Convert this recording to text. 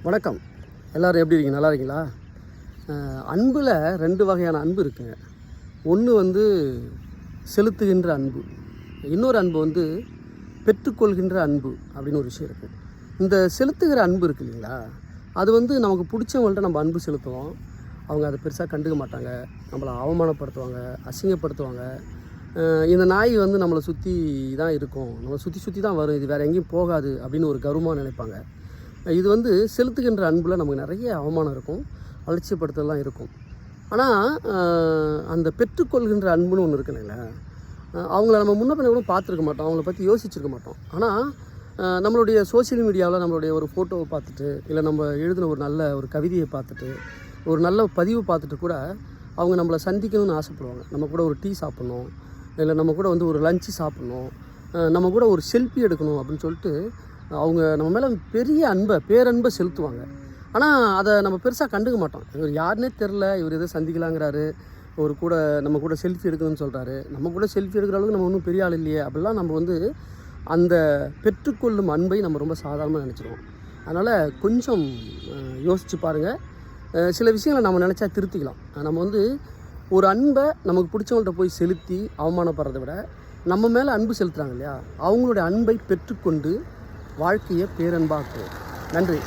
வணக்கம். எல்லோரும் எப்படி இருக்கீங்க? நல்லா இருக்கீங்களா? அன்பில் 2 வகையான அன்பு இருக்குங்க. ஒன்று செலுத்துகின்ற அன்பு, இன்னொரு அன்பு பெற்றுக்கொள்கின்ற அன்பு அப்படின்னு ஒரு விஷயம் இருக்குது. இந்த செலுத்துகிற அன்பு இருக்குது இல்லைங்களா, அது நமக்கு பிடிச்சவங்கள்ட்ட நம்ம அன்பு செலுத்துவோம். அவங்க அதை பெருசாக கண்டுக்க மாட்டாங்க, நம்மளை அவமானப்படுத்துவாங்க, அசிங்கப்படுத்துவாங்க. இந்த நாய் நம்மளை சுற்றி தான் இருக்கும், நம்மளை சுற்றி தான் வரும், இது வேறு எங்கேயும் போகாது அப்படின்னு ஒரு கர்வமாக நினைப்பாங்க. இது செலுத்துகின்ற அன்பில் நமக்கு நிறைய அவமானம் இருக்கும், அலட்சியப்படுத்தலாம் இருக்கும். ஆனால் அந்த பெற்றுக்கொள்கின்ற அன்புன்னு ஒன்று இருக்கு இல்லைங்களா, அவங்கள நம்ம முன்ன பின்ன கூட பார்த்துருக்க மாட்டோம், அவங்கள பற்றி யோசிச்சிருக்க மாட்டோம். ஆனால் நம்மளுடைய சோசியல் மீடியாவில் நம்மளுடைய ஒரு ஃபோட்டோவை பார்த்துட்டு, இல்லை நம்ம எழுதின ஒரு நல்ல ஒரு கவிதையை பார்த்துட்டு, ஒரு நல்ல பதிவு பார்த்துட்டு கூட அவங்க நம்மளை சந்திக்கணும்னு ஆசைப்படுவாங்க. நம்ம கூட ஒரு டீ சாப்பிட்ணும், இல்லை நம்ம கூட ஒரு லஞ்சு சாப்பிட்ணும், நம்ம கூட ஒரு செல்ஃபி எடுக்கணும் அப்படின்னு சொல்லிட்டு அவங்க நம்ம மேலே பெரிய பேரன்பை செலுத்துவாங்க. ஆனால் அதை நம்ம பெருசாக கண்டுக்க மாட்டோம். இவர் யாருன்னே தெரில, இவர் எதோ சந்திக்கலாங்கிறாரு, நம்ம கூட செல்ஃபி எடுக்கணும்னு சொல்கிறாரு, நம்ம கூட செல்ஃபி எடுக்கிற அளவுக்கு நம்ம ஒன்றும் பெரிய ஆள் இல்லையே அப்படிலாம் நம்ம அந்த பெற்றுக்கொள்ளும் அன்பை நம்ம ரொம்ப சாதாரணமாக நினச்சிடுவோம். அதனால் கொஞ்சம் யோசித்து பாருங்கள். சில விஷயங்களை நம்ம நினச்சா திருத்திக்கலாம். நம்ம ஒரு அன்பை நமக்கு பிடிச்சவங்கள்ட்ட போய் செலுத்தி அவமானப்படுறதை விட, நம்ம மேலே அன்பு செலுத்துகிறாங்க இல்லையா, அவங்களுடைய அன்பை பெற்றுக்கொண்டு வாழ்க்கையை பேரன்பாக்குவோம். நன்றி.